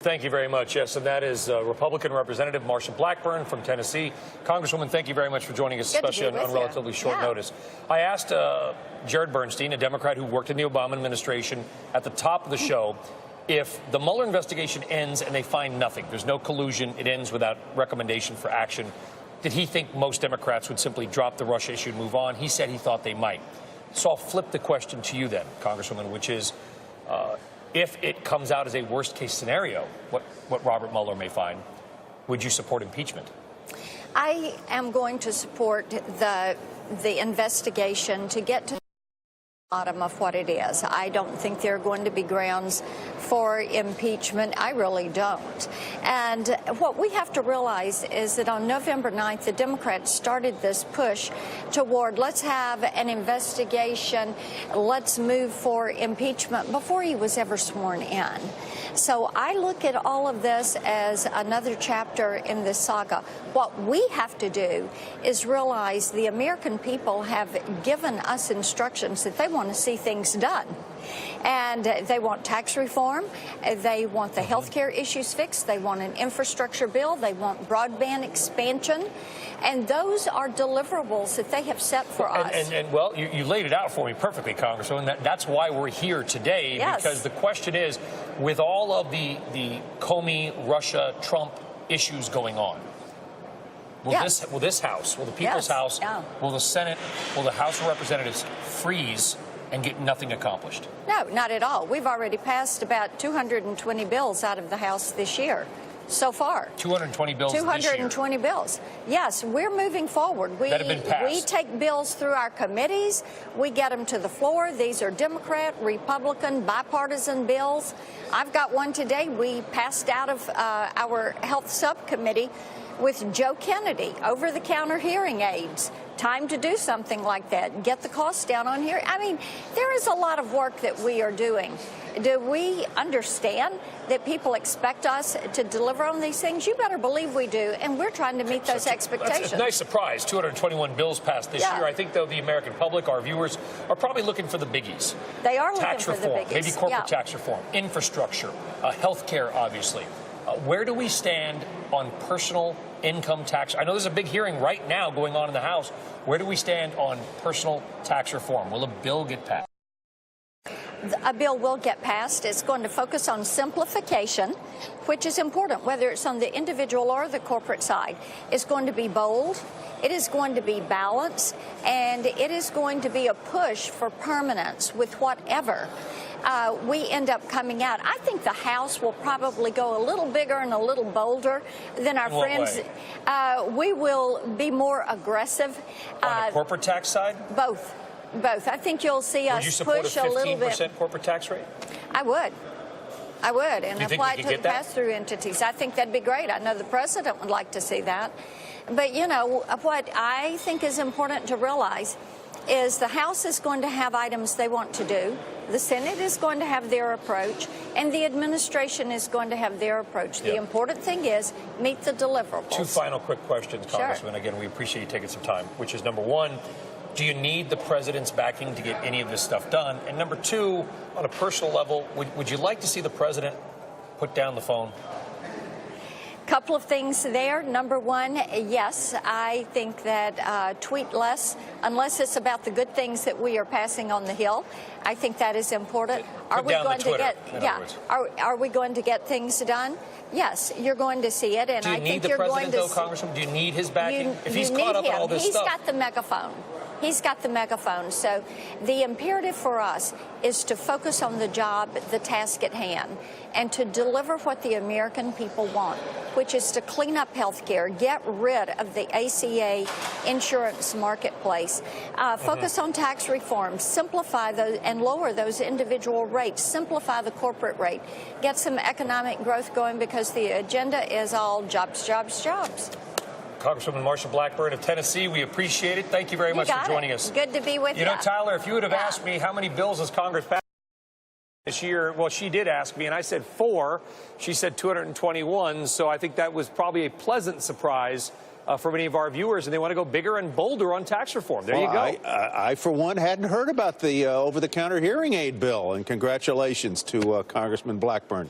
Thank you very much. Yes, and that is Republican Representative Marsha Blackburn from Tennessee. Congresswoman, thank you very much for joining us, especially on relatively short notice. I asked Jared Bernstein, a Democrat who worked in the Obama administration, at the top of the show, if the Mueller investigation ends and they find nothing, there's no collusion, it ends without recommendation for action, did he think most Democrats would simply drop the Russia issue and move on? He said he thought they might. So I'll flip the question to you then, Congresswoman, which is, if it comes out as a worst-case scenario, what Robert Mueller may find, would you support impeachment? I am going to support the investigation to get to the bottom of what it is. I don't think there are going to be grounds for impeachment. I really don't. And what we have to realize is that on November 9th, the Democrats started this push toward let's have an investigation, let's move for impeachment before he was ever sworn in. So I look at all of this as another chapter in this saga. What we have to do is realize the American people have given us instructions that they want to see things done. And they want tax reform, they want the health care issues fixed, they want an infrastructure bill, they want broadband expansion, and those are deliverables that they have set for us. And well, you laid it out for me perfectly, Congresswoman. That's why we're here today, yes. Because the question is, with all of the Comey, Russia, Trump issues going on, will this House, will the People's House, will the Senate, will the House of Representatives freeze and get nothing accomplished? No, not at all. We've already passed about 220 bills out of the House this year. So far. 220 bills 220 bills. Yes, we're moving forward. That have been passed. We take bills through our committees. We get them to the floor. These are Democrat, Republican, bipartisan bills. I've got one today we passed out of our health subcommittee with Joe Kennedy, over-the-counter hearing aids. Time to do something like that. Get the costs down on here. I mean, there is a lot of work that we are doing. Do we understand that people expect us to deliver on these things? You better believe we do, and we're trying to meet those expectations. That's a nice surprise. 221 bills passed this year. I think, though, the American public, our viewers, are probably looking for the biggies. They are tax looking for reform, the biggies. Maybe corporate tax reform, infrastructure, health care, obviously. Where do we stand on personal income tax? I know there's a big hearing right now going on in the House. Where do we stand on personal tax reform? Will a bill get passed? A bill will get passed. It's going to focus on simplification, which is important, whether it's on the individual or the corporate side. It's going to be bold. It is going to be balanced, and it is going to be a push for permanence with whatever we end up coming out. I think the House will probably go a little bigger and a little bolder than our friends. We will be more aggressive. On the corporate tax side? Both. I think you'll see us push a little bit. Would you support a 15% corporate tax rate? I would, and apply it to the pass-through entities. I think that'd be great. I know the president would like to see that. But, you know, what I think is important to realize is the House is going to have items they want to do, the Senate is going to have their approach, and the administration is going to have their approach. The important thing is meet the deliverables. Two final quick questions, Congressman. Again, we appreciate you taking some time, which is, number one, do you need the president's backing to get any of this stuff done? And number two, on a personal level, would you like to see the president put down the phone? Couple of things there. Number one, yes, I think that tweet less, unless it's about the good things that we are passing on the Hill. I think that is important. Are we going to get? Are we going to get things done? Yes, you're going to see it, and I think you're going to. Do you need the president, though, Congressman? Do you need his backing? If he's caught up in all this stuff, he's got the megaphone. He's got the megaphone. So the imperative for us is to focus on the job, the task at hand, and to deliver what the American people want, which is to clean up health care, get rid of the ACA insurance marketplace, focus on tax reform, simplify those and lower those individual rates, simplify the corporate rate, get some economic growth going, because the agenda is all jobs, jobs, jobs. Congresswoman Marsha Blackburn of Tennessee, we appreciate it. Thank you very much for joining us. Good to be with you. You know, Tyler, if you would have asked me how many bills has Congress passed this year, well, she did ask me, and I said 4. She said 221, so I think that was probably a pleasant surprise for many of our viewers, and they want to go bigger and bolder on tax reform. There you go. I, for one, hadn't heard about the over-the-counter hearing aid bill, and congratulations to Congressman Blackburn.